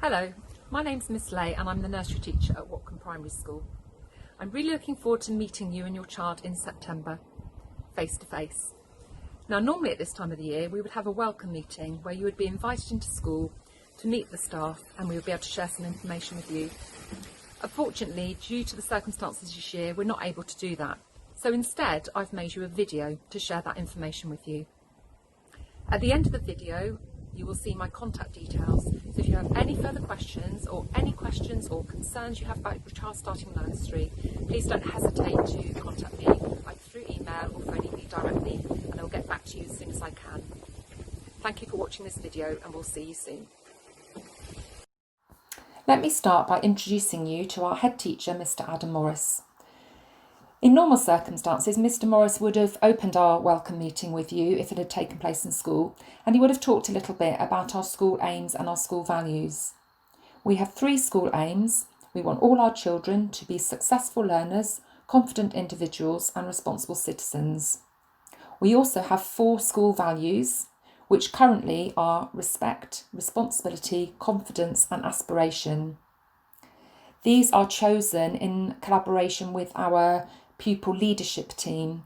Hello, my name's Miss Lay and I'm the nursery teacher at Watcombe Primary School. I'm really looking forward to meeting you and your child in September, face to face. Now normally at this time of the year we would have a welcome meeting where you would be invited into school to meet the staff and we would be able to share some information with you. Unfortunately, due to the circumstances this year, we're not able to do that. So instead I've made you a video to share that information with you. At the end of the video you will see my contact details, so if you have any further questions or concerns you have about your child starting nursery, please don't hesitate to contact me either through email or phoning me directly and I'll get back to you as soon as I can. Thank you for watching this video and we'll see you soon. Let me start by introducing you to our head teacher, Mr. Adam Morris. In normal circumstances, Mr. Morris would have opened our welcome meeting with you if it had taken place in school, and he would have talked a little bit about our school aims and our school values. We have 3 school aims. We want all our children to be successful learners, confident individuals and responsible citizens. We also have 4 school values, which currently are respect, responsibility, confidence and aspiration. These are chosen in collaboration with our pupil leadership team.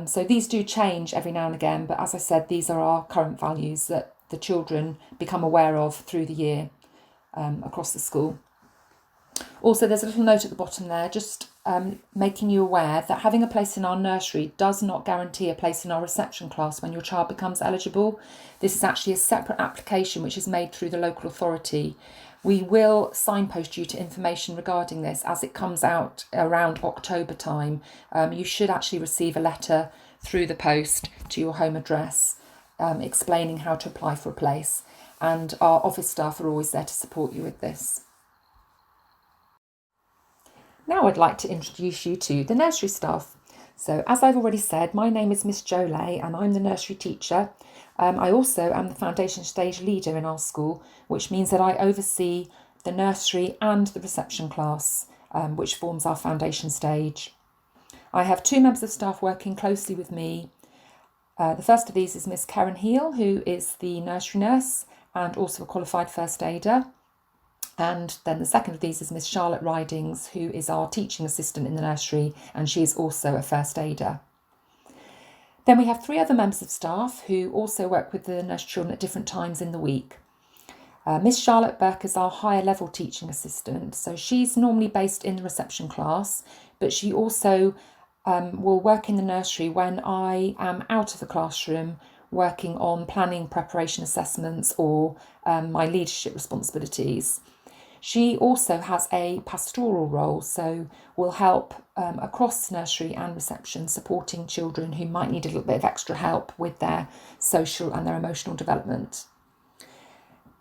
So these do change every now and again, but as I said, these are our current values that the children become aware of through the year across the school. Also, there's a little note at the bottom there, just making you aware that having a place in our nursery does not guarantee a place in our reception class when your child becomes eligible. This is actually a separate application which is made through the local authority. We will signpost you to information regarding this as it comes out around October time. You should actually receive a letter through the post to your home address explaining how to apply for a place, and our office staff are always there to support you with this. Now I'd like to introduce you to the nursery staff. So as I've already said, my name is Miss Jo Lay and I'm the nursery teacher. I also am the foundation stage leader in our school, which means that I oversee the nursery and the reception class, which forms our foundation stage. I have 2 members of staff working closely with me. The first of these is Miss Karen Heal, who is the nursery nurse and also a qualified first aider. And then the second of these is Miss Charlotte Ridings, who is our teaching assistant in the nursery, and she is also a first aider. Then we have 3 other members of staff who also work with the nursery children at different times in the week. Miss Charlotte Burke is our higher level teaching assistant, so she's normally based in the reception class, but she also will work in the nursery when I am out of the classroom working on planning, preparation, assessments or my leadership responsibilities. She also has a pastoral role, so will help across nursery and reception, supporting children who might need a little bit of extra help with their social and their emotional development.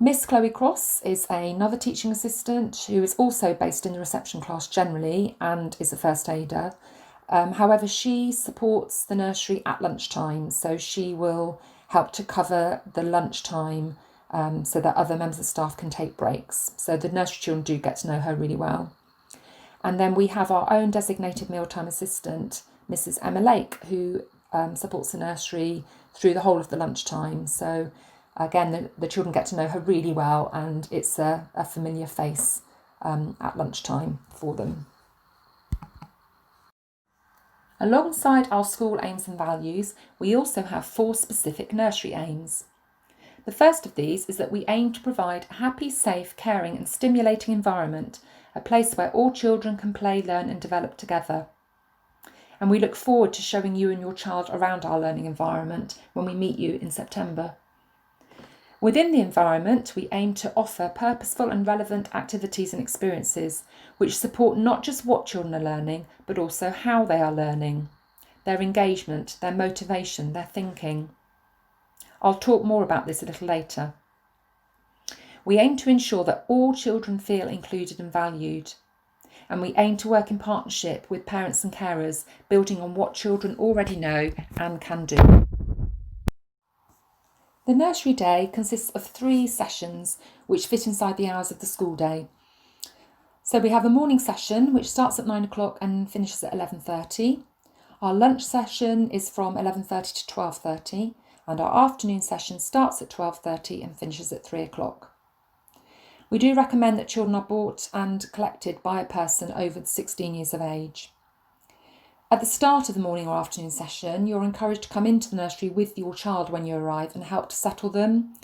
Miss Chloe Cross is another teaching assistant who is also based in the reception class generally and is a first aider. However, she supports the nursery at lunchtime, so she will help to cover the lunchtime so that other members of staff can take breaks. So the nursery children do get to know her really well. And then we have our own designated mealtime assistant, Mrs. Emma Lake, who supports the nursery through the whole of the lunchtime. So again, the children get to know her really well and it's a familiar face at lunchtime for them. Alongside our school aims and values, we also have 4 specific nursery aims. The first of these is that we aim to provide a happy, safe, caring and stimulating environment, a place where all children can play, learn and develop together. And we look forward to showing you and your child around our learning environment when we meet you in September. Within the environment, we aim to offer purposeful and relevant activities and experiences which support not just what children are learning, but also how they are learning, their engagement, their motivation, their thinking. I'll talk more about this a little later. We aim to ensure that all children feel included and valued, and we aim to work in partnership with parents and carers, building on what children already know and can do. The nursery day consists of 3 sessions which fit inside the hours of the school day. So we have a morning session which starts at 9 o'clock and finishes at 11:30. Our lunch session is from 11:30 to 12:30. And our afternoon session starts at 12:30 and finishes at 3 o'clock. We do recommend that children are bought and collected by a person over 16 years of age. At the start of the morning or afternoon session, you're encouraged to come into the nursery with your child when you arrive and help to settle them.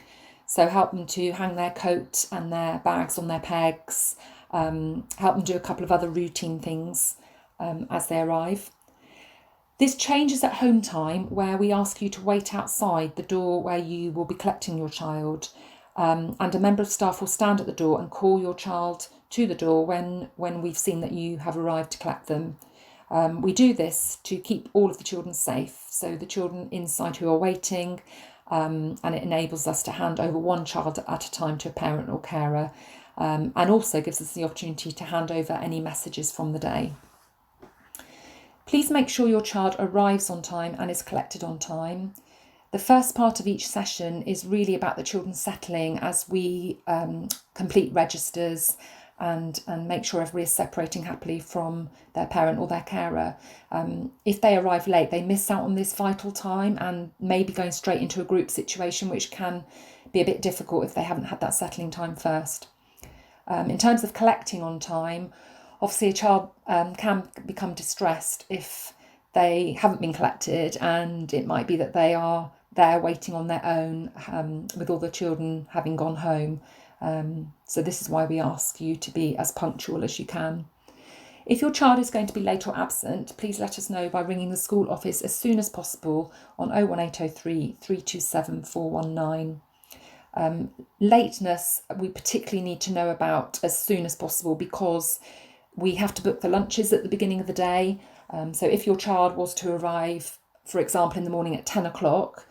So help them to hang their coat and their bags on their pegs, help them do a couple of other routine things as they arrive. This changes at home time, where we ask you to wait outside the door where you will be collecting your child, and a member of staff will stand at the door and call your child to the door when we've seen that you have arrived to collect them. We do this to keep all of the children safe, so the children inside who are waiting, and it enables us to hand over one child at a time to a parent or carer, and also gives us the opportunity to hand over any messages from the day. Please make sure your child arrives on time and is collected on time. The first part of each session is really about the children settling as we complete registers and make sure everybody is separating happily from their parent or their carer. If they arrive late, they miss out on this vital time and may be going straight into a group situation, which can be a bit difficult if they haven't had that settling time first. In terms of collecting on time, obviously a child can become distressed if they haven't been collected, and it might be that they are there waiting on their own with all the children having gone home. So this is why we ask you to be as punctual as you can. If your child is going to be late or absent, please let us know by ringing the school office as soon as possible on 01803 327 419. Lateness we particularly need to know about as soon as possible, because we have to book the lunches at the beginning of the day. So if your child was to arrive, for example, in the morning at 10 o'clock,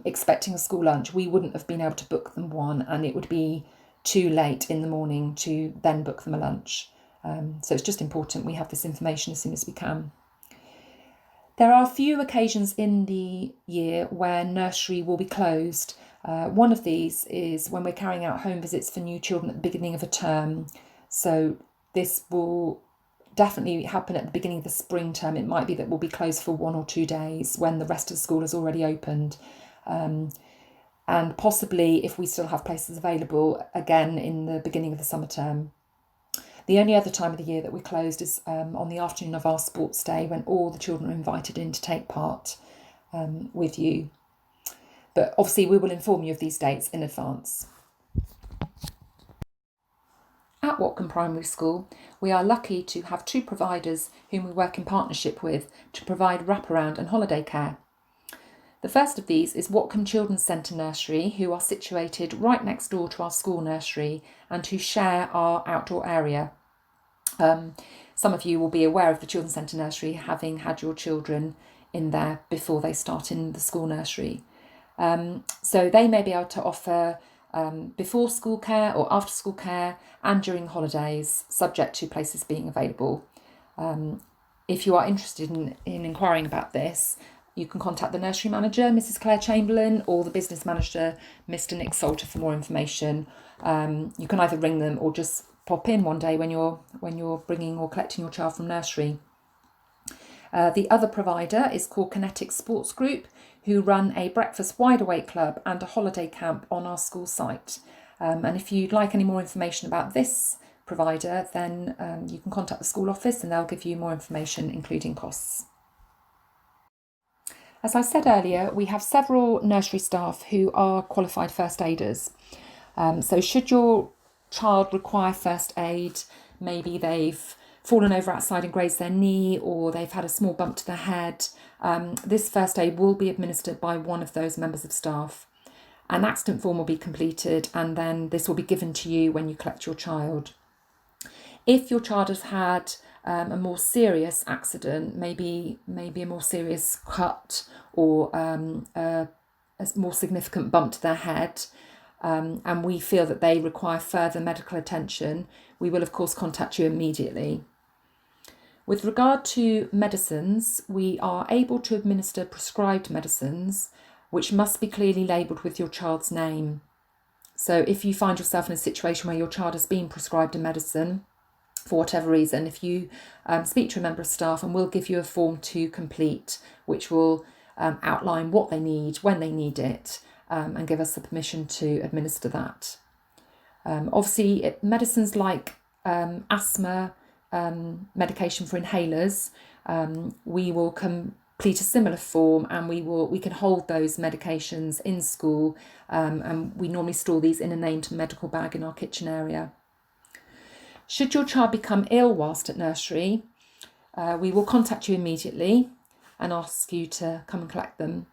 expecting a school lunch, we wouldn't have been able to book them one, and it would be too late in the morning to then book them a lunch. So it's just important we have this information as soon as we can. There are a few occasions in the year where nursery will be closed. One of these is when we're carrying out home visits for new children at the beginning of a term. So this will definitely happen at the beginning of the spring term. It might be that we'll be closed for 1 or 2 days when the rest of the school has already opened. And possibly, if we still have places available, again in the beginning of the summer term. The only other time of the year that we're closed is on the afternoon of our sports day, when all the children are invited in to take part with you. But obviously we will inform you of these dates in advance. At Watcombe Primary School, we are lucky to have 2 providers whom we work in partnership with to provide wraparound and holiday care. The first of these is Watcombe Children's Centre Nursery, who are situated right next door to our school nursery and who share our outdoor area. Some of you will be aware of the Children's Centre Nursery, having had your children in there before they start in the school nursery. So they may be able to offer before school care or after school care and during holidays, subject to places being available. If you are interested in inquiring about this, you can contact the nursery manager, Mrs. Claire Chamberlain, or the business manager, Mr. Nick Salter, for more information. You can either ring them or just pop in one day when you're bringing or collecting your child from nursery. The other provider is called Kinetic Sports Group, who run a breakfast wide awake club and a holiday camp on our school site. And if you'd like any more information about this provider, then you can contact the school office and they'll give you more information, including costs. As I said earlier, we have several nursery staff who are qualified first aiders. So should your child require first aid, maybe they've fallen over outside and grazed their knee, or they've had a small bump to their head, this first aid will be administered by one of those members of staff. An accident form will be completed, and then this will be given to you when you collect your child. If your child has had a more serious accident, maybe a more serious cut or a more significant bump to their head, and we feel that they require further medical attention, we will of course contact you immediately. With regard to medicines, we are able to administer prescribed medicines, which must be clearly labelled with your child's name. So if you find yourself in a situation where your child has been prescribed a medicine, for whatever reason, if you speak to a member of staff, and we'll give you a form to complete, which will outline what they need, when they need it, and give us the permission to administer that. Obviously, medicines like asthma, medication for inhalers, we will complete a similar form, and we can hold those medications in school, and we normally store these in a named medical bag in our kitchen area. Should your child become ill whilst at nursery, we will contact you immediately and ask you to come and collect them.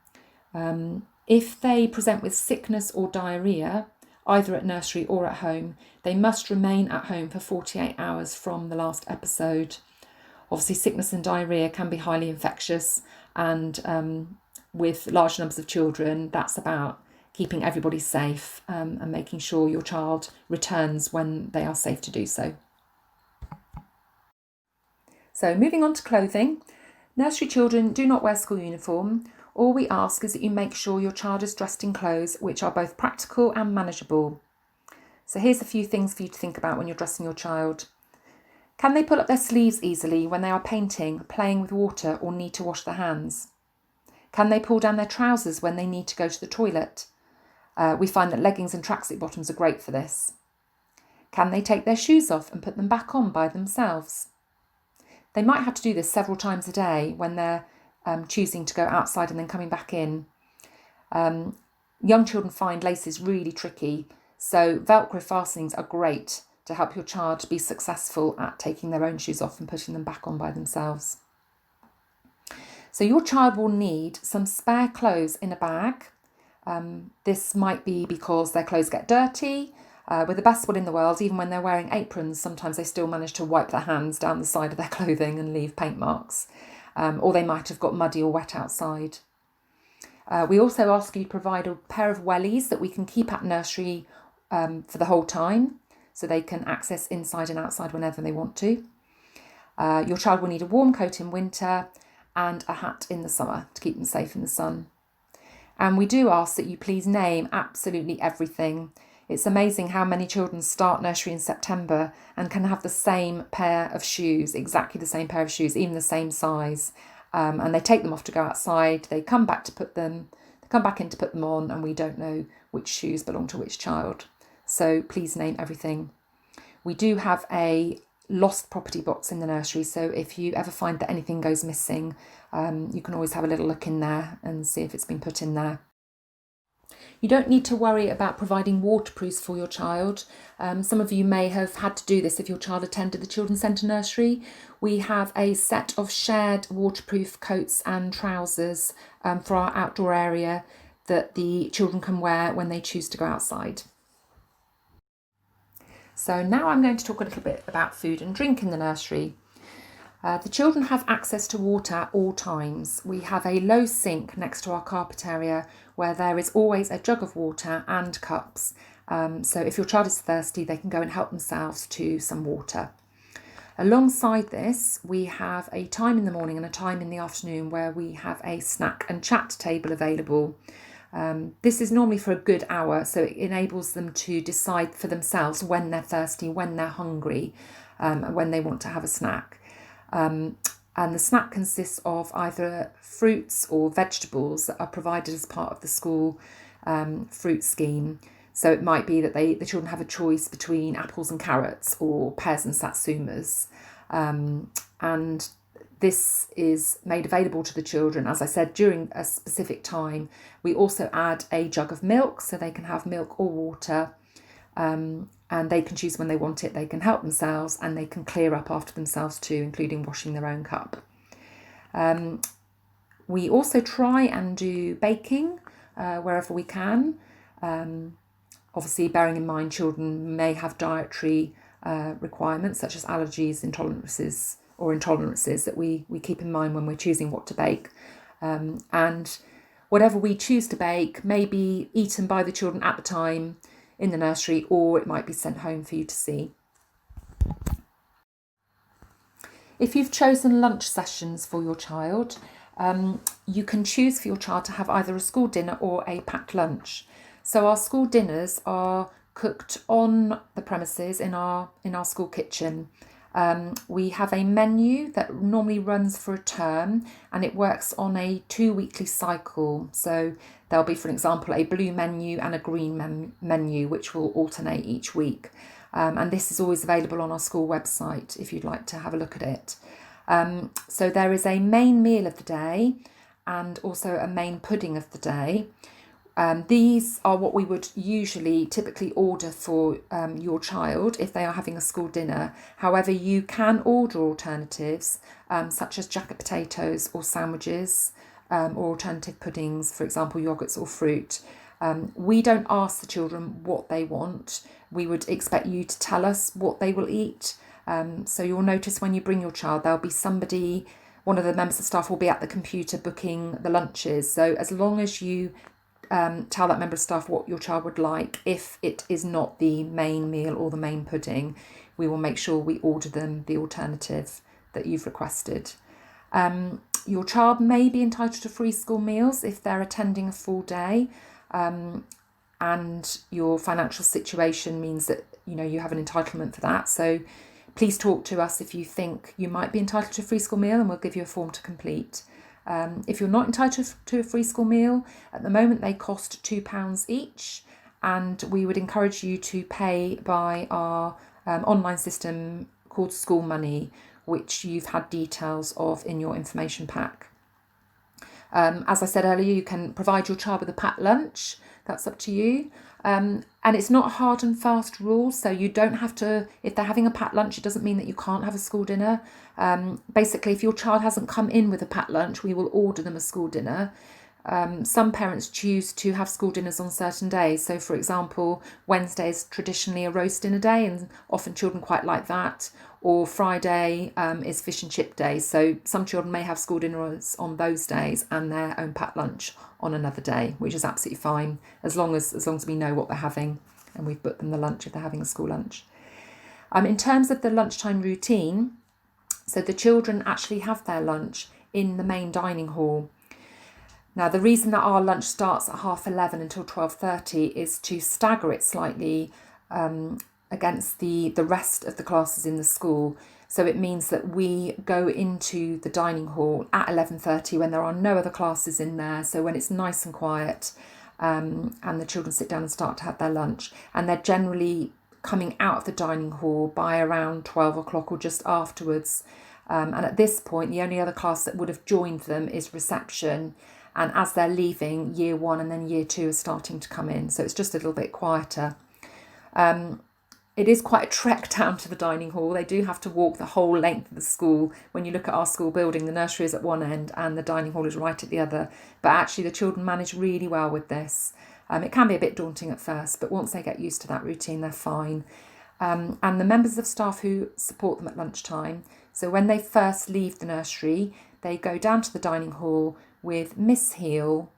If they present with sickness or diarrhoea, either at nursery or at home, they must remain at home for 48 hours from the last episode. Obviously, sickness and diarrhoea can be highly infectious, and with large numbers of children, that's about keeping everybody safe, and making sure your child returns when they are safe to do so. So moving on to clothing, nursery children do not wear school uniform. All we ask is that you make sure your child is dressed in clothes which are both practical and manageable. So here's a few things for you to think about when you're dressing your child. Can they pull up their sleeves easily when they are painting, playing with water, or need to wash their hands? Can they pull down their trousers when they need to go to the toilet? We find that leggings and tracksuit bottoms are great for this. Can they take their shoes off and put them back on by themselves? They might have to do this several times a day when they're choosing to go outside and then coming back in. Young children find laces really tricky, so Velcro fastenings are great to help your child be successful at taking their own shoes off and putting them back on by themselves. So your child will need some spare clothes in a bag. This might be because their clothes get dirty. With the best will in the world, even when they're wearing aprons, sometimes they still manage to wipe their hands down the side of their clothing and leave paint marks. Or they might have got muddy or wet outside. We also ask you to provide a pair of wellies that we can keep at nursery for the whole time, so they can access inside and outside whenever they want to. Your child will need a warm coat in winter and a hat in the summer to keep them safe in the sun. And we do ask that you please name absolutely everything. It's amazing how many children start nursery in September and can have the same pair of shoes, exactly the same pair of shoes, even the same size. And they take them off to go outside. They come back in to put them on, and we don't know which shoes belong to which child. So please name everything. We do have a lost property box in the nursery, so if you ever find that anything goes missing, you can always have a little look in there and see if it's been put in there. You don't need to worry about providing waterproofs for your child. Some of you may have had to do this if your child attended the Children's Centre nursery. We have a set of shared waterproof coats and trousers for our outdoor area that the children can wear when they choose to go outside. So now I'm going to talk a little bit about food and drink in the nursery. The children have access to water at all times. We have a low sink next to our carpet area where there is always a jug of water and cups. So if your child is thirsty, they can go and help themselves to some water. Alongside this, we have a time in the morning and a time in the afternoon where we have a snack and chat table available. This is normally for a good hour, so it enables them to decide for themselves when they're thirsty, when they're hungry, and when they want to have a snack. And the snack consists of either fruits or vegetables that are provided as part of the school fruit scheme. So it might be that the children have a choice between apples and carrots or pears and satsumas. And this is made available to the children, as I said, during a specific time. We also add a jug of milk, so they can have milk or water. And they can choose when they want it. They can help themselves and they can clear up after themselves too, including washing their own cup. We also try and do baking wherever we can. Obviously, bearing in mind children may have dietary requirements such as allergies, intolerances that we keep in mind when we're choosing what to bake. And whatever we choose to bake may be eaten by the children at the time in the nursery, or it might be sent home for you to see. If you've chosen lunch sessions for your child, you can choose for your child to have either a school dinner or a packed lunch. So our school dinners are cooked on the premises in our school kitchen. We have a menu that normally runs for a term, and it works on a 2-weekly cycle. So there'll be, for example, a blue menu and a green menu, which will alternate each week. And this is always available on our school website if you'd like to have a look at it. So there is a main meal of the day and also a main pudding of the day. These are what we would typically order for your child if they are having a school dinner. However, you can order alternatives such as jacket potatoes or sandwiches or alternative puddings, for example, yogurts or fruit. We don't ask the children what they want. We would expect you to tell us what they will eat. So you'll notice when you bring your child, there'll be one of the members of staff will be at the computer booking the lunches. So as long as you tell that member of staff what your child would like, if it is not the main meal or the main pudding, we will make sure we order them the alternative that you've requested. Your child may be entitled to free school meals if they're attending a full day, and your financial situation means that you have an entitlement for that. So please talk to us if you think you might be entitled to a free school meal, and we'll give you a form to complete. If you're not entitled to a free school meal, at the moment they cost £2 each, and we would encourage you to pay by our online system called School Money, which you've had details of in your information pack. As I said earlier, you can provide your child with a packed lunch. That's up to you. And it's not a hard and fast rule, so you don't have to, if they're having a packed lunch, it doesn't mean that you can't have a school dinner. Basically, if your child hasn't come in with a packed lunch, we will order them a school dinner. Some parents choose to have school dinners on certain days. So, for example, Wednesday is traditionally a roast dinner day, and often children quite like that. Or Friday is fish and chip day. So some children may have school dinners on those days and their own packed lunch on another day, which is absolutely fine as long as we know what they're having and we've booked them the lunch if they're having a school lunch. In terms of the lunchtime routine, so the children actually have their lunch in the main dining hall. Now, the reason that our lunch starts at 11:30 until 12:30 is to stagger it slightly against the rest of the classes in the school. So it means that we go into the dining hall at 11:30 when there are no other classes in there. So when it's nice and quiet, and the children sit down and start to have their lunch, and they're generally coming out of the dining hall by around 12 o'clock or just afterwards. And at this point, the only other class that would have joined them is reception. And as they're leaving, year 1 and then year 2 are starting to come in. So it's just a little bit quieter. It is quite a trek down to the dining hall. They do have to walk the whole length of the school. When you look at our school building, the nursery is at one end and the dining hall is right at the other. But actually the children manage really well with this. It can be a bit daunting at first, but once they get used to that routine, they're fine. And the members of staff who support them at lunchtime, so when they first leave the nursery, they go down to the dining hall with Miss Heel,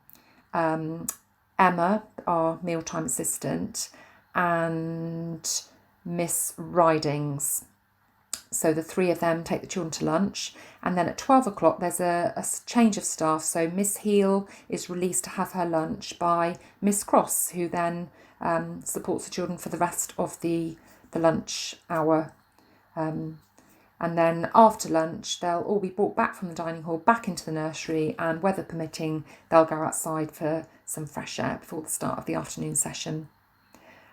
Emma, our mealtime assistant, and Miss Ridings. So the three of them take the children to lunch, and then at 12 o'clock there's a change of staff. So Miss Heel is released to have her lunch by Miss Cross, who then supports the children for the rest of the lunch hour. And then after lunch, they'll all be brought back from the dining hall back into the nursery, and weather permitting, they'll go outside for some fresh air before the start of the afternoon session.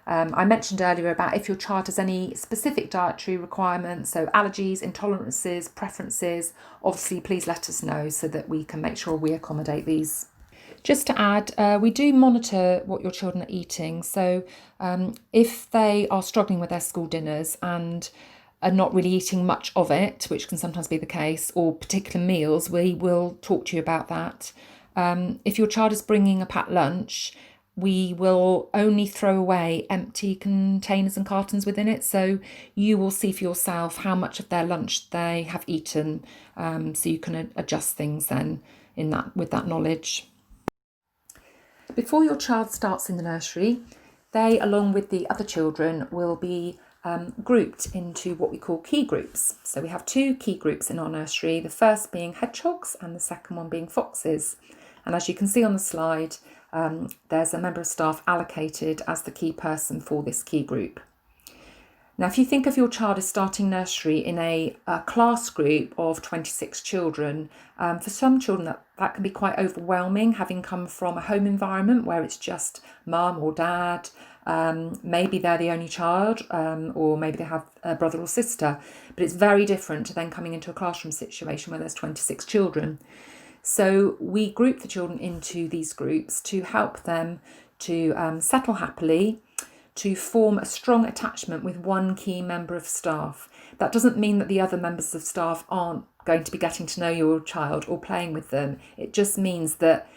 I mentioned earlier about if your child has any specific dietary requirements, so allergies, intolerances, preferences, obviously please let us know so that we can make sure we accommodate these. Just to add, we do monitor what your children are eating. So if they are struggling with their school dinners and are not really eating much of it, which can sometimes be the case, or particular meals, we will talk to you about that. If your child is bringing a packed lunch, we will only throw away empty containers and cartons within it. So you will see for yourself how much of their lunch they have eaten, so you can adjust things then with that knowledge. Before your child starts in the nursery, they, along with the other children, will be grouped into what we call key groups. So we have 2 key groups in our nursery, the first being hedgehogs and the second one being foxes. And as you can see on the slide, there's a member of staff allocated as the key person for this key group. Now, if you think of your child as starting nursery in a class group of 26 children, for some children that can be quite overwhelming, having come from a home environment where it's just mum or dad, maybe they're the only child, or maybe they have a brother or sister, but it's very different to then coming into a classroom situation where there's 26 children. So we group the children into these groups to help them to settle happily, to form a strong attachment with one key member of staff. That doesn't mean that the other members of staff aren't going to be getting to know your child or playing with them. It just means that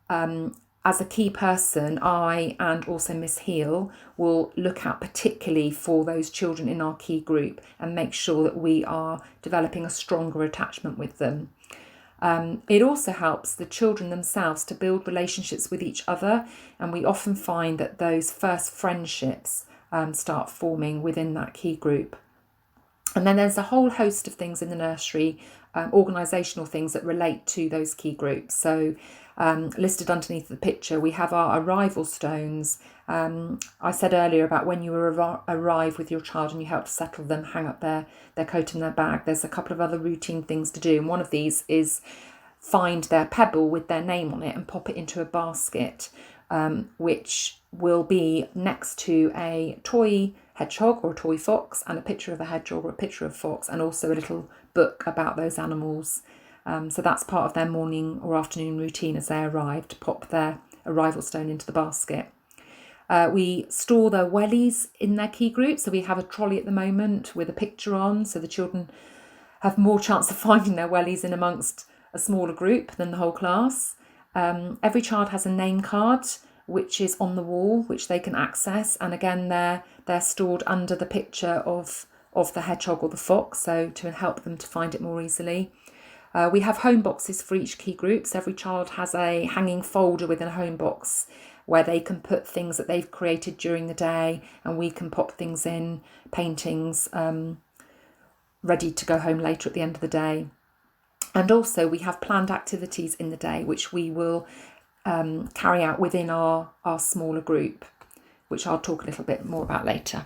as a key person, I and also Miss Heel will look out particularly for those children in our key group and make sure that we are developing a stronger attachment with them. It also helps the children themselves to build relationships with each other, and we often find that those first friendships start forming within that key group. And then there's a whole host of things in the nursery, organisational things that relate to those key groups. So listed underneath the picture, we have our arrival stones. I said earlier about when you arrive with your child and you help to settle them, hang up their coat and their bag. There's a couple of other routine things to do, and one of these is find their pebble with their name on it and pop it into a basket, which will be next to a toy hedgehog or a toy fox and a picture of a hedgehog or a picture of a fox, and also a little book about those animals. So that's part of their morning or afternoon routine as they arrive, to pop their arrival stone into the basket. We store their wellies in their key group. So we have a trolley at the moment with a picture on, so the children have more chance of finding their wellies in amongst a smaller group than the whole class. Every child has a name card which is on the wall, which they can access. And again, they're stored under the picture of the hedgehog or the fox, so to help them to find it more easily. We have home boxes for each key group. So every child has a hanging folder within a home box where they can put things that they've created during the day, and we can pop things in, paintings, ready to go home later at the end of the day. And also we have planned activities in the day which we will carry out within our smaller group, which I'll talk a little bit more about later.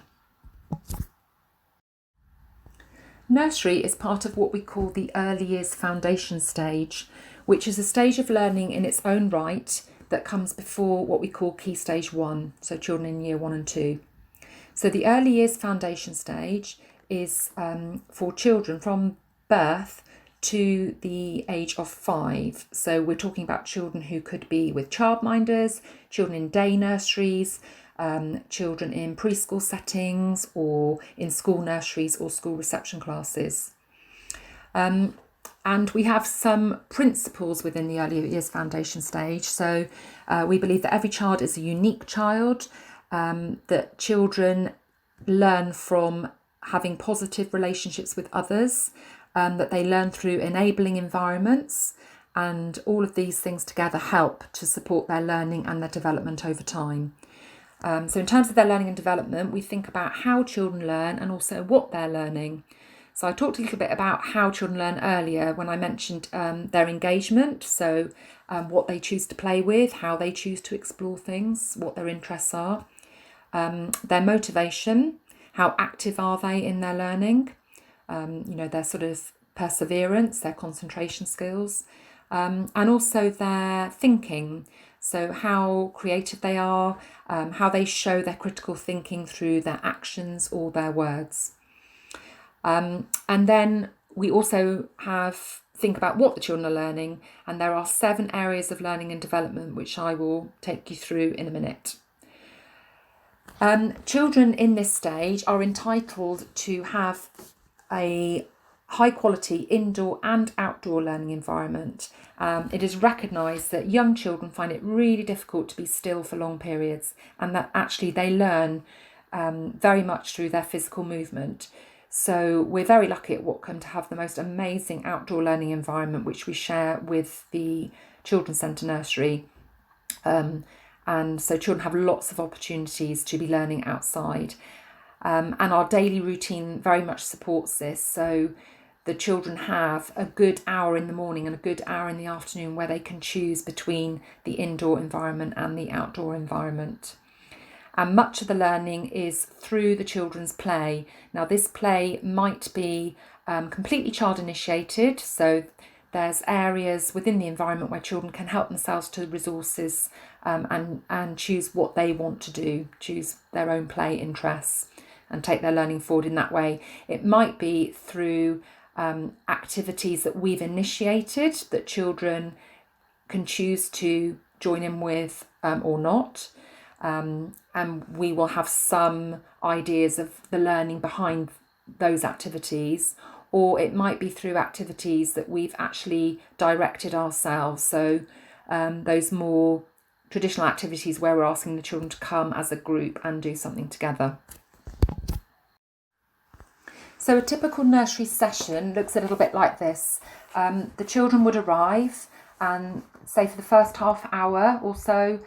Nursery is part of what we call the early years foundation stage, which is a stage of learning in its own right that comes before what we call Key Stage 1, so children in year 1 and 2. So the early years foundation stage is for children from birth to the age of 5. So we're talking about children who could be with childminders, children in day nurseries, children in preschool settings, or in school nurseries or school reception classes. And we have some principles within the early years foundation stage. So we believe that every child is a unique child, that children learn from having positive relationships with others, that they learn through enabling environments, and all of these things together help to support their learning and their development over time. So in terms of their learning and development, we think about how children learn and also what they're learning. So I talked a little bit about how children learn earlier when I mentioned their engagement, so what they choose to play with, how they choose to explore things, what their interests are, their motivation, how active are they in their learning, their sort of perseverance, their concentration skills, and also their thinking. So how creative they are, how they show their critical thinking through their actions or their words. And then we also think about what the children are learning, and there are 7 areas of learning and development which I will take you through in a minute. Children in this stage are entitled to have a high quality indoor and outdoor learning environment. It is recognised that young children find it really difficult to be still for long periods, and that actually they learn very much through their physical movement. So we're very lucky at Watcombe to have the most amazing outdoor learning environment, which we share with the Children's Centre Nursery. And so children have lots of opportunities to be learning outside. And our daily routine very much supports this. So the children have a good hour in the morning and a good hour in the afternoon where they can choose between the indoor environment and the outdoor environment. And much of the learning is through the children's play. Now, this play might be completely child initiated, so there's areas within the environment where children can help themselves to resources and choose what they want to do, choose their own play interests and take their learning forward in that way. It might be through activities that we've initiated that children can choose to join in with or not. And we will have some ideas of the learning behind those activities, or it might be through activities that we've actually directed ourselves. So those more traditional activities where we're asking the children to come as a group and do something together. So a typical nursery session looks a little bit like this. The children would arrive and say for the first half hour or so,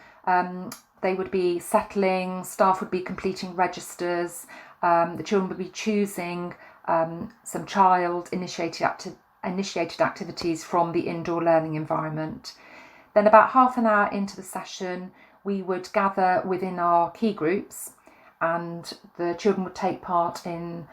they would be settling, staff would be completing registers, the children would be choosing some child initiated activities from the indoor learning environment. Then about half an hour into the session, we would gather within our key groups and the children would take part in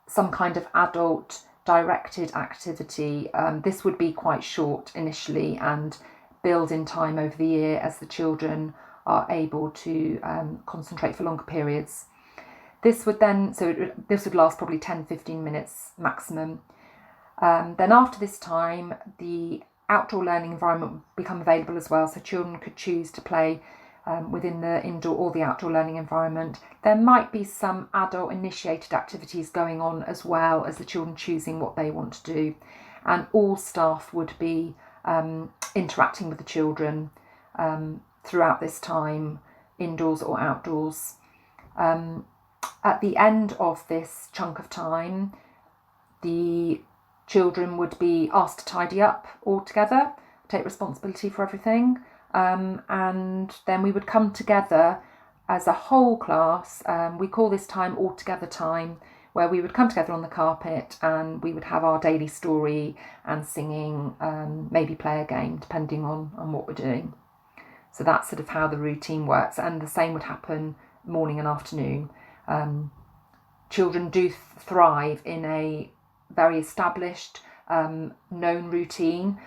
some kind of adult directed activity. This would be quite short initially and build in time over the year as the children are able to concentrate for longer periods. This would last probably 10-15 minutes maximum. Then after this time, the outdoor learning environment would become available as well, so children could choose to play within the indoor or the outdoor learning environment. There might be some adult initiated activities going on as well as the children choosing what they want to do, and all staff would be interacting with the children throughout this time, indoors or outdoors. At the end of this chunk of time, the children would be asked to tidy up all together, take responsibility for everything, and then we would come together as a whole class. We call this time all together time, where we would come together on the carpet and we would have our daily story and singing, maybe play a game depending on what we're doing. So that's sort of how the routine works, and the same would happen morning and afternoon. Children do thrive in a very established, known routine,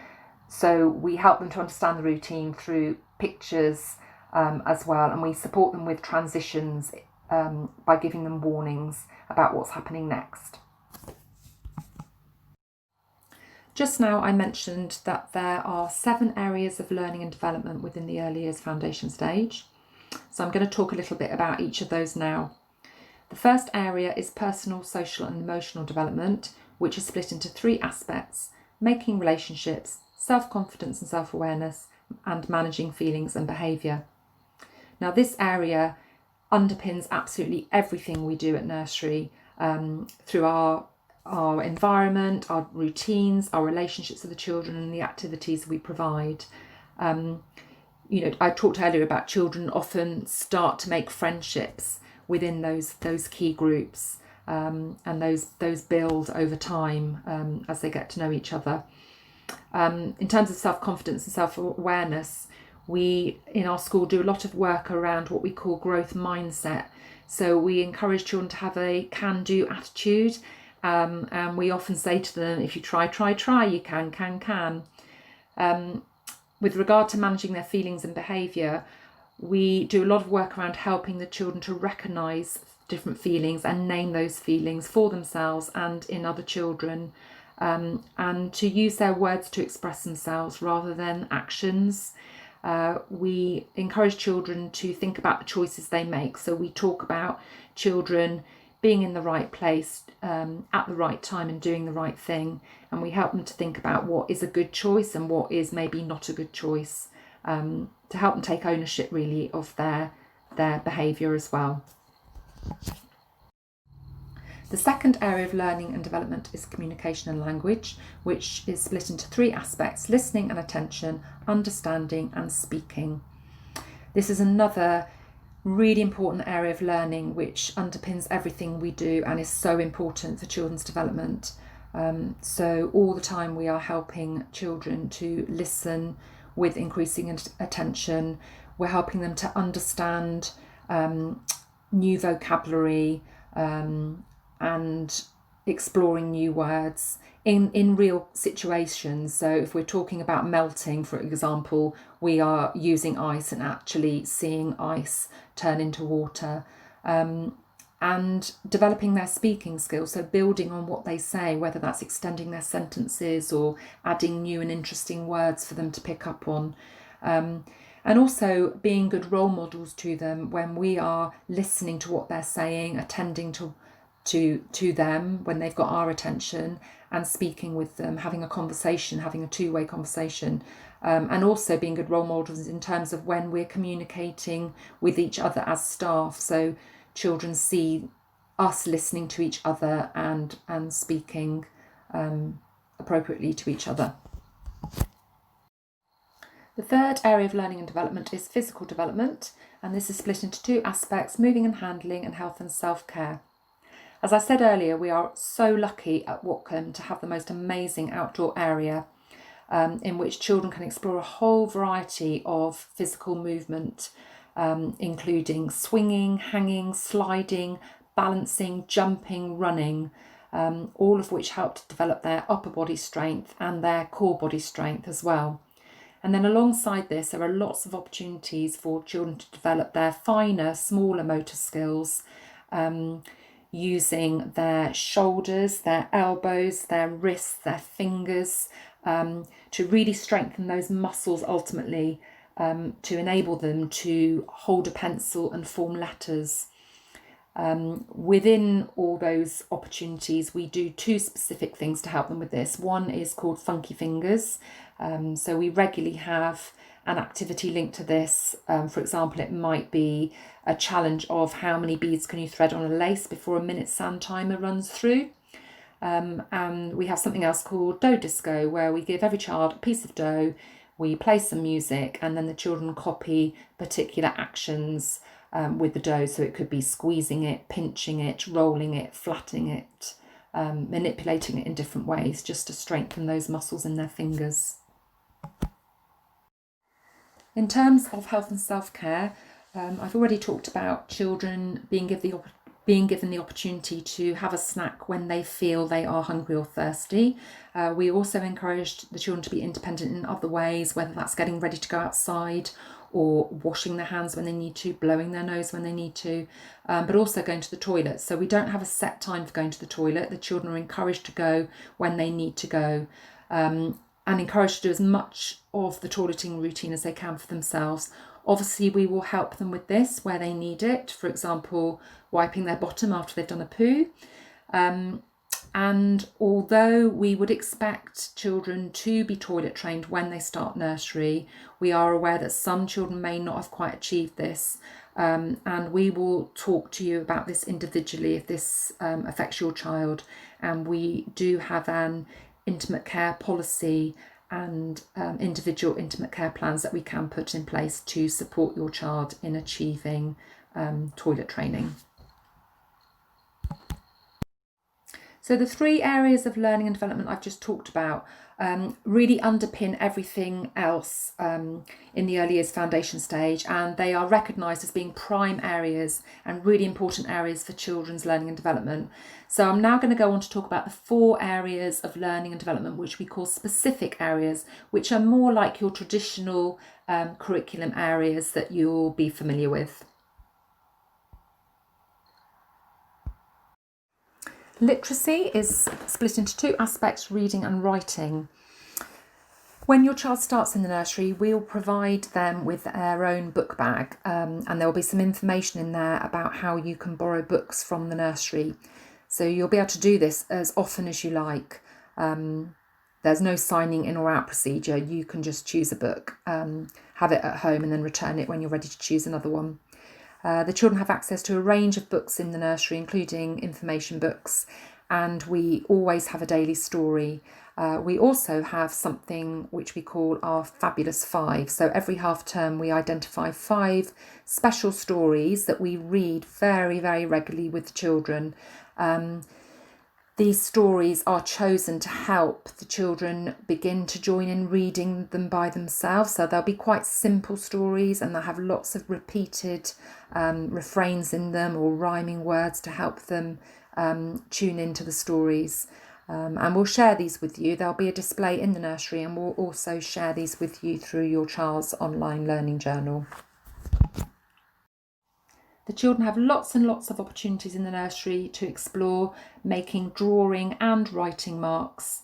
so we help them to understand the routine through pictures as well, and we support them with transitions by giving them warnings about what's happening next. Just now I mentioned that there are 7 areas of learning and development within the early years foundation stage. So I'm going to talk a little bit about each of those now. The first area is personal, social and emotional development, which is split into 3 aspects: making relationships, self-confidence and self-awareness, and managing feelings and behaviour. Now this area underpins absolutely everything we do at nursery, through our environment, our routines, our relationships with the children and the activities we provide. I talked earlier about children often start to make friendships within those key groups, and those build over time as they get to know each other. In terms of self-confidence and self-awareness, we in our school do a lot of work around what we call growth mindset. So we encourage children to have a can-do attitude, and we often say to them, if you try, you can. With regard to managing their feelings and behaviour, we do a lot of work around helping the children to recognise different feelings and name those feelings for themselves and in other children, and to use their words to express themselves rather than actions. We encourage children to think about the choices they make. So we talk about children being in the right place at the right time and doing the right thing, and we help them to think about what is a good choice and what is maybe not a good choice, to help them take ownership really of their behaviour as well. The second area of learning and development is communication and language, which is split into 3 aspects: listening and attention, understanding and speaking. This is another really important area of learning which underpins everything we do and is so important for children's development. So all the time we are helping children to listen with increasing attention. We're helping them to understand new vocabulary, and exploring new words in real situations. So if we're talking about melting, for example, we are using ice and actually seeing ice turn into water, and developing their speaking skills, so building on what they say, whether that's extending their sentences or adding new and interesting words for them to pick up on. And also being good role models to them when we are listening to what they're saying, attending to them when they've got our attention, and speaking with them, having a conversation, having a two-way conversation, and also being good role models in terms of when we're communicating with each other as staff. So children see us listening to each other and speaking appropriately to each other. The third area of learning and development is physical development, and this is split into two aspects: moving and handling, and health and self-care. As I said earlier, we are so lucky at Watcombe to have the most amazing outdoor area in which children can explore a whole variety of physical movement, including swinging, hanging, sliding, balancing, jumping, running, all of which help to develop their upper body strength and their core body strength as well. And then alongside this, there are lots of opportunities for children to develop their finer, smaller motor skills, using their shoulders, their elbows, their wrists, their fingers, to really strengthen those muscles ultimately, to enable them to hold a pencil and form letters. Within all those opportunities, we do two specific things to help them with this. One is called Funky Fingers. So we regularly have an activity linked to this. For example, it might be a challenge of how many beads can you thread on a lace before a minute sand timer runs through. And we have something else called dough disco, where we give every child a piece of dough, we play some music, and then the children copy particular actions with the dough. So it could be squeezing it, pinching it, rolling it, flattening it, manipulating it in different ways, just to strengthen those muscles in their fingers. In terms of health and self-care, I've already talked about children being given the opportunity to have a snack when they feel they are hungry or thirsty. We also encouraged the children to be independent in other ways, whether that's getting ready to go outside or washing their hands when they need to, blowing their nose when they need to, but also going to the toilet. So we don't have a set time for going to the toilet. The children are encouraged to go when they need to go, and encouraged to do as much of the toileting routine as they can for themselves. Obviously, we will help them with this where they need it, for example, wiping their bottom after they've done a poo. And although we would expect children to be toilet trained when they start nursery, we are aware that some children may not have quite achieved this. And we will talk to you about this individually if this affects your child. And we do have an intimate care policy and individual intimate care plans that we can put in place to support your child in achieving toilet training. So the three areas of learning and development I've just talked about really underpin everything else in the early years foundation stage, and they are recognised as being prime areas and really important areas for children's learning and development. So I'm now going to go on to talk about the 4 areas of learning and development which we call specific areas, which are more like your traditional curriculum areas that you'll be familiar with. Literacy is split into 2 aspects: reading and writing. When your child starts in the nursery, we'll provide them with their own book bag, and there will be some information in there about how you can borrow books from the nursery. So you'll be able to do this as often as you like. There's no signing in or out procedure. You can just choose a book, have it at home, and then return it when you're ready to choose another one. The children have access to a range of books in the nursery, including information books, and we always have a daily story. We also have something which we call our Fabulous 5. So every half term we identify 5 special stories that we read very, very regularly with the children. These stories are chosen to help the children begin to join in reading them by themselves. So they'll be quite simple stories, and they'll have lots of repeated refrains in them or rhyming words to help them tune into the stories. And we'll share these with you. There'll be a display in the nursery, and we'll also share these with you through your child's online learning journal. The children have lots and lots of opportunities in the nursery to explore making drawing and writing marks,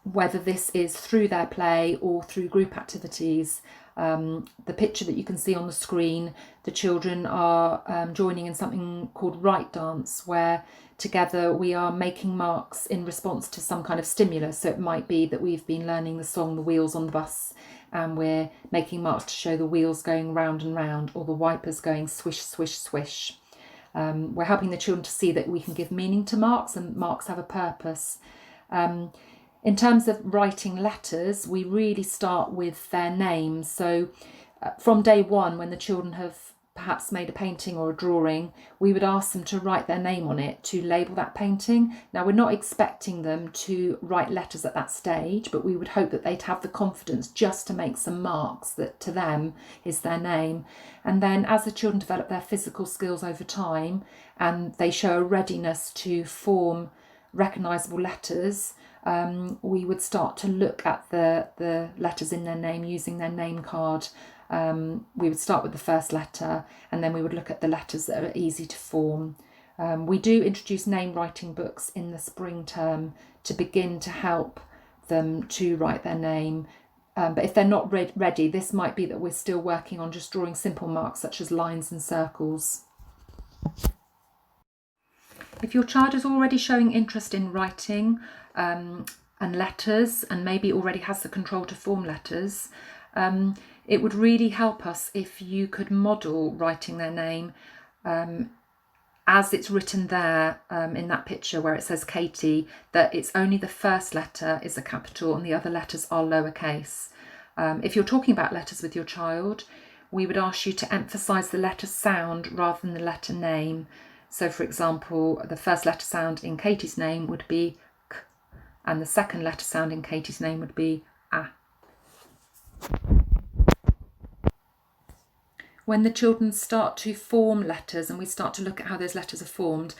whether this is through their play or through group activities. The picture that you can see on the screen, the children are joining in something called Write Dance, where together we are making marks in response to some kind of stimulus. So it might be that we've been learning the song The Wheels on the Bus, and we're making marks to show the wheels going round and round, or the wipers going swish, swish, swish. We're helping the children to see that we can give meaning to marks, and marks have a purpose. In terms of writing letters, we really start with their names. So from day one, when the children have perhaps made a painting or a drawing, we would ask them to write their name on it to label that painting. Now, we're not expecting them to write letters at that stage, but we would hope that they'd have the confidence just to make some marks that to them is their name. And then as the children develop their physical skills over time and they show a readiness to form recognisable letters, we would start to look at the letters in their name using their name card. We would start with the first letter, and then we would look at the letters that are easy to form. We do introduce name writing books in the spring term to begin to help them to write their name. But if they're not ready, this might be that we're still working on just drawing simple marks such as lines and circles. If your child is already showing interest in writing and letters, and maybe already has the control to form letters, it would really help us if you could model writing their name as it's written there in that picture where it says Katie, that it's only the first letter is a capital and the other letters are lowercase. If you're talking about letters with your child, we would ask you to emphasise the letter sound rather than the letter name. So, for example, the first letter sound in Katie's name would be K, and the second letter sound in Katie's name would be A. When the children start to form letters and we start to look at how those letters are formed,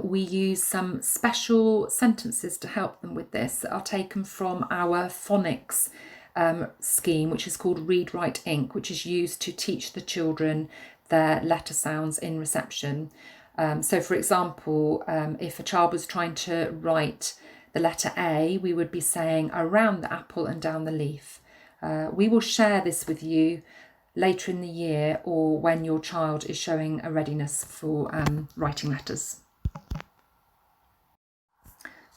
we use some special sentences to help them with this that are taken from our phonics scheme, which is called Read, Write, Ink, which is used to teach the children their letter sounds in reception. So, for example, if a child was trying to write the letter A, we would be saying around the apple and down the leaf. We will share this with you later in the year, or when your child is showing a readiness for writing letters.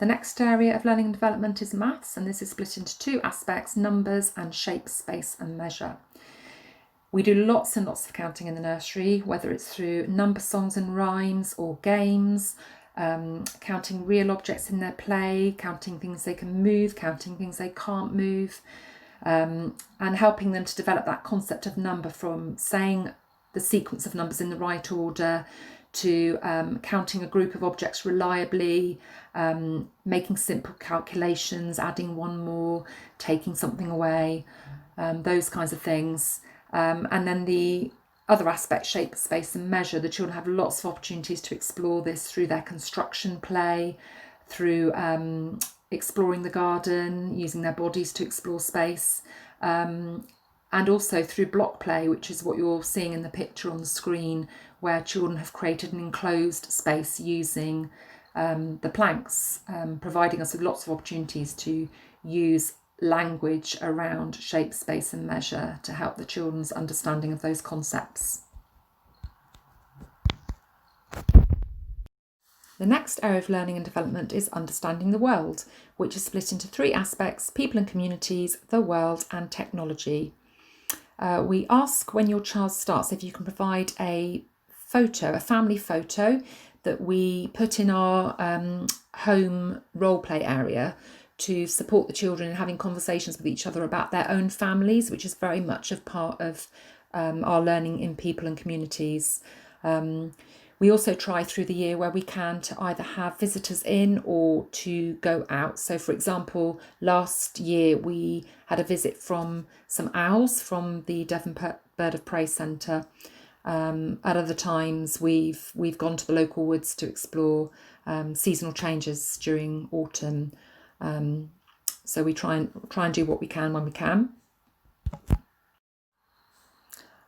The next area of learning and development is maths, and this is split into two aspects: numbers and shape, space and measure. We do lots and lots of counting in the nursery, whether it's through number songs and rhymes or games, counting real objects in their play, counting things they can move, counting things they can't move, and helping them to develop that concept of number, from saying the sequence of numbers in the right order to counting a group of objects reliably, making simple calculations, adding one more, taking something away, those kinds of things. And then the other aspect, shape, space and measure, the children have lots of opportunities to explore this through their construction play, through exploring the garden, using their bodies to explore space, and also through block play, which is what you're seeing in the picture on the screen, where children have created an enclosed space using the planks, providing us with lots of opportunities to use language around shape, space and measure to help the children's understanding of those concepts. The next area of learning and development is understanding the world, which is split into three aspects: people and communities, the world and technology. We ask when your child starts if you can provide a photo, a family photo that we put in our home role play area to support the children in having conversations with each other about their own families, which is very much a part of our learning in people and communities. We also try through the year where we can to either have visitors in or to go out. So for example, last year we had a visit from some owls from the Devon Bird of Prey Centre. At other times we've gone to the local woods to explore seasonal changes during autumn. So we try and do what we can when we can.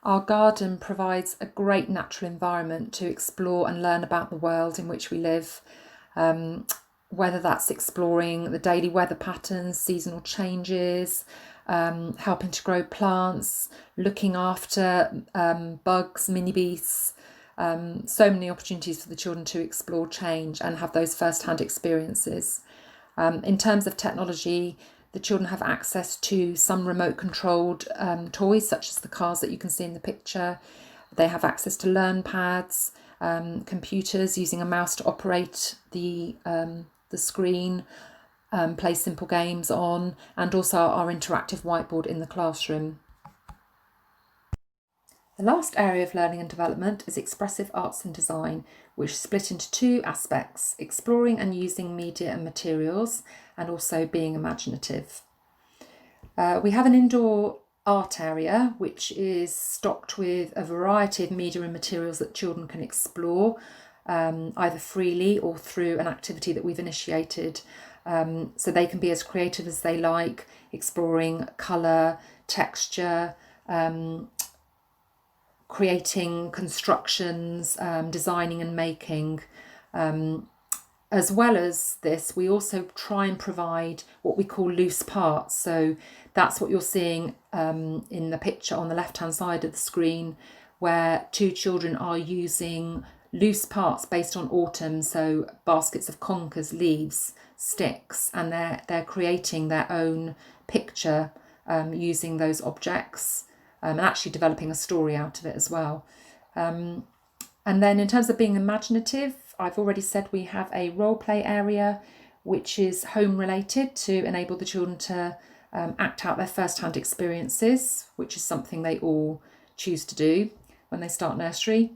Our garden provides a great natural environment to explore and learn about the world in which we live, whether that's exploring the daily weather patterns, seasonal changes, helping to grow plants, looking after bugs, mini beasts. So many opportunities for the children to explore change and have those first-hand experiences. In terms of technology, the children have access to some remote controlled toys, such as the cars that you can see in the picture. They have access to learn pads, computers, using a mouse to operate the screen, play simple games on, and also our interactive whiteboard in the classroom. The last area of learning and development is expressive arts and design, which is split into two aspects: exploring and using media and materials, and also being imaginative. We have an indoor art area which is stocked with a variety of media and materials that children can explore, either freely or through an activity that we've initiated. So they can be as creative as they like, exploring colour, texture, creating constructions, designing and making. As well as this, we also try and provide what we call loose parts. So that's what you're seeing in the picture on the left-hand side of the screen, where two children are using loose parts based on autumn, so baskets of conkers, leaves, sticks, and they're creating their own picture using those objects. And actually developing a story out of it as well. And then in terms of being imaginative, I've already said we have a role play area which is home related to enable the children to act out their first-hand experiences, which is something they all choose to do when they start nursery.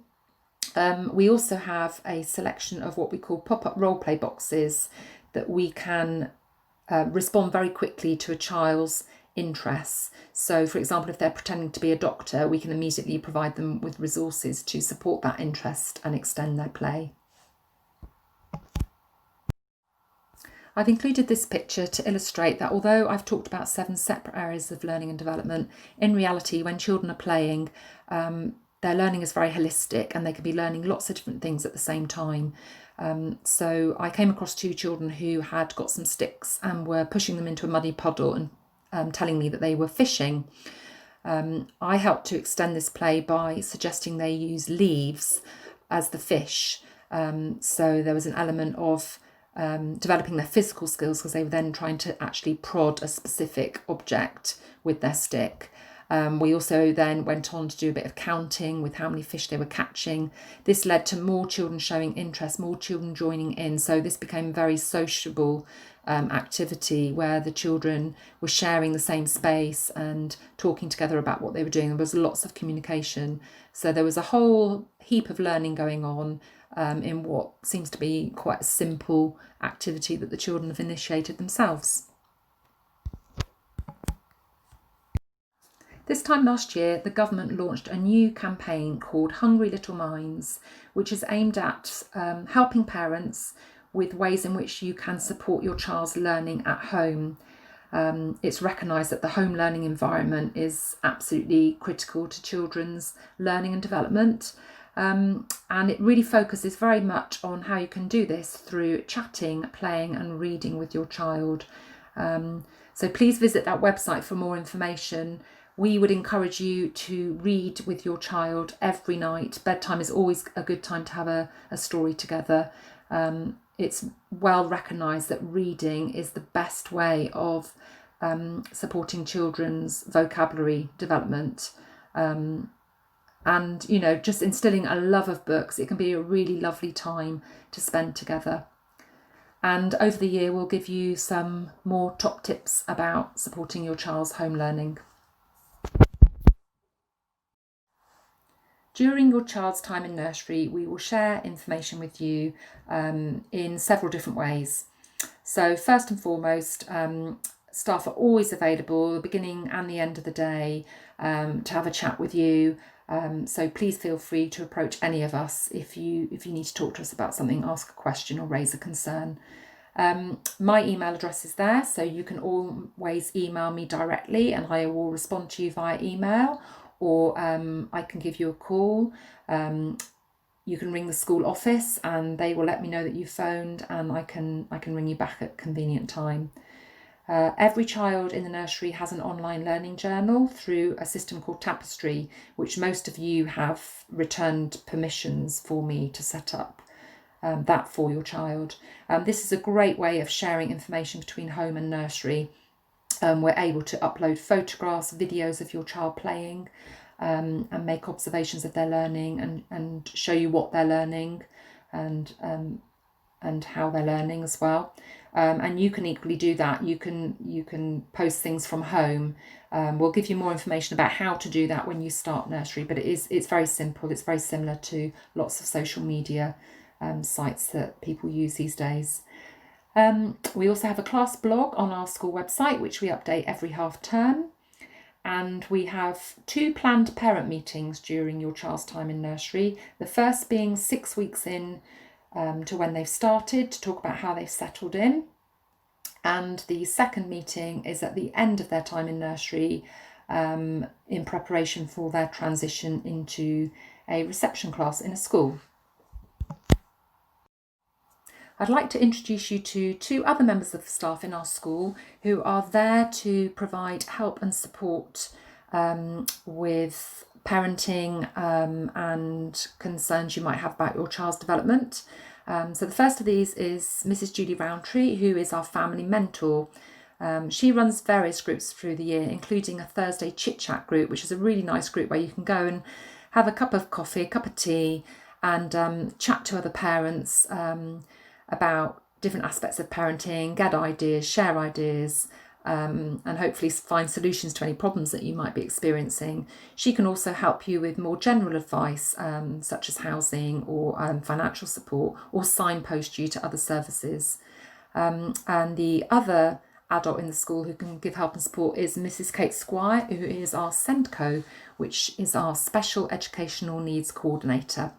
We also have a selection of what we call pop-up role play boxes that we can respond very quickly to a child's interests. So for example, if they're pretending to be a doctor, we can immediately provide them with resources to support that interest and extend their play. I've included this picture to illustrate that although I've talked about 7 separate areas of learning and development, in reality when children are playing, their learning is very holistic and they can be learning lots of different things at the same time. So I came across 2 children who had got some sticks and were pushing them into a muddy puddle and telling me that they were fishing. I helped to extend this play by suggesting they use leaves as the fish. So there was an element of developing their physical skills, because they were then trying to actually prod a specific object with their stick. We also then went on to do a bit of counting with how many fish they were catching. This led to more children showing interest, more children joining in. So this became a very sociable activity where the children were sharing the same space and talking together about what they were doing. There was lots of communication. So there was a whole heap of learning going on in what seems to be quite a simple activity that the children have initiated themselves. This time last year, the government launched a new campaign called Hungry Little Minds, which is aimed at helping parents with ways in which you can support your child's learning at home. It's recognised that the home learning environment is absolutely critical to children's learning and development. And it really focuses very much on how you can do this through chatting, playing and reading with your child. So please visit that website for more information. We would encourage you to read with your child every night. Bedtime is always a good time to have a story together. It's well recognised that reading is the best way of supporting children's vocabulary development. And, you know, just instilling a love of books. It can be a really lovely time to spend together. And over the year, we'll give you some more top tips about supporting your child's home learning. During your child's time in nursery, we will share information with you in several different ways. So first and foremost, staff are always available the beginning and the end of the day to have a chat with you. So please feel free to approach any of us if you need to talk to us about something, ask a question or raise a concern. My email address is there, so you can always email me directly and I will respond to you via email, or I can give you a call. You can ring the school office and they will let me know that you phoned, and I can ring you back at a convenient time. Every child in the nursery has an online learning journal through a system called Tapestry, which most of you have returned permissions for me to set up that for your child. This is a great way of sharing information between home and nursery. We're able to upload photographs, videos of your child playing, and make observations of their learning and show you what they're learning and how they're learning as well. And you can equally do that. You can post things from home. We'll give you more information about how to do that when you start nursery, but it's very simple. It's very similar to lots of social media sites that people use these days. We also have a class blog on our school website, which we update every half term. And we have 2 planned parent meetings during your child's time in nursery. The first being 6 weeks in to when they've started, to talk about how they've settled in. And the second meeting is at the end of their time in nursery, in preparation for their transition into a reception class in a school. I'd like to introduce you to 2 other members of the staff in our school who are there to provide help and support with parenting and concerns you might have about your child's development. So the first of these is Mrs. Judy Roundtree, who is our family mentor. She runs various groups through the year, including a Thursday chit chat group, which is a really nice group where you can go and have a cup of coffee, a cup of tea, and chat to other parents about different aspects of parenting, get ideas, share ideas, and hopefully find solutions to any problems that you might be experiencing. She can also help you with more general advice, such as housing or financial support, or signpost you to other services. And the other adult in the school who can give help and support is Mrs. Kate Squire, who is our SENDCO, which is our Special Educational Needs Coordinator.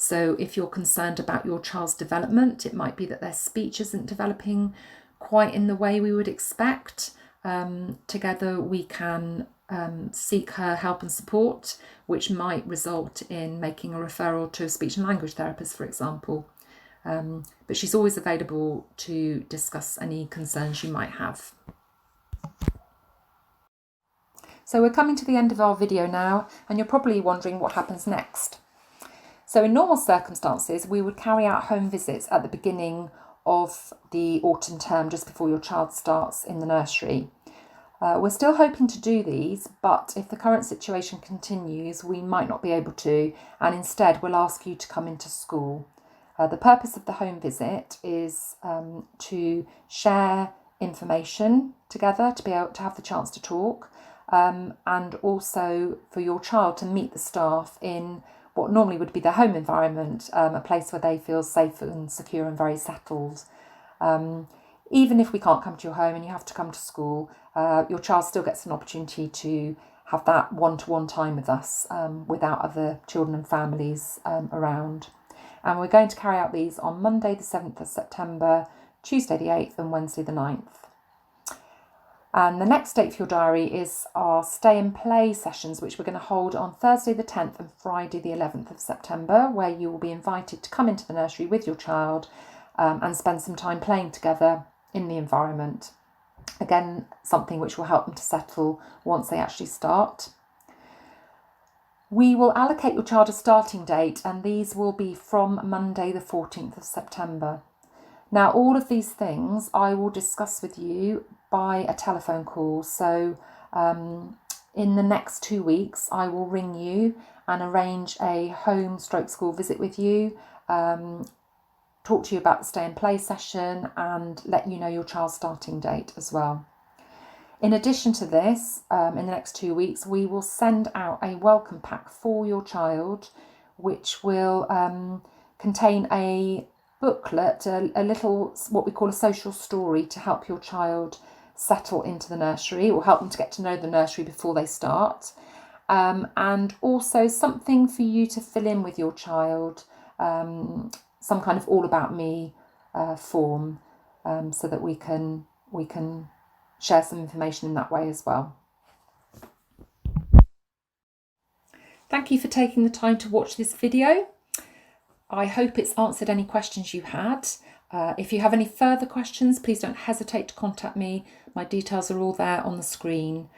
So if you're concerned about your child's development, it might be that their speech isn't developing quite in the way we would expect. Together we can seek her help and support, which might result in making a referral to a speech and language therapist, for example. But she's always available to discuss any concerns you might have. So we're coming to the end of our video now, and you're probably wondering what happens next. So in normal circumstances, we would carry out home visits at the beginning of the autumn term, just before your child starts in the nursery. We're still hoping to do these, but if the current situation continues, we might not be able to, and instead we'll ask you to come into school. The purpose of the home visit is to share information together, to be able to have the chance to talk, and also for your child to meet the staff in what normally would be their home environment, a place where they feel safe and secure and very settled. Even if we can't come to your home and you have to come to school, your child still gets an opportunity to have that one-to-one time with us without other children and families around. And we're going to carry out these on Monday the 7th of September, Tuesday the 8th and Wednesday the 9th. And the next date for your diary is our stay and play sessions, which we're going to hold on Thursday the 10th and Friday the 11th of September, where you will be invited to come into the nursery with your child and spend some time playing together in the environment. Again, something which will help them to settle once they actually start. We will allocate your child a starting date, and these will be from Monday the 14th of September. Now, all of these things I will discuss with you by a telephone call. So in the next 2 weeks, I will ring you and arrange a home/school visit with you, talk to you about the stay and play session, and let you know your child's starting date as well. In addition to this, in the next 2 weeks, we will send out a welcome pack for your child, which will contain a booklet, a little, what we call a social story, to help your child settle into the nursery, or help them to get to know the nursery before they start. And also something for you to fill in with your child, some kind of all about me form, so that we can share some information in that way as well. Thank you for taking the time to watch this video. I hope it's answered any questions you had. If you have any further questions, please don't hesitate to contact me. My details are all there on the screen.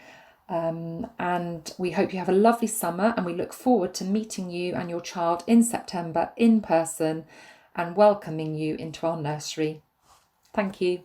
And we hope you have a lovely summer, and we look forward to meeting you and your child in September in person and welcoming you into our nursery. Thank you.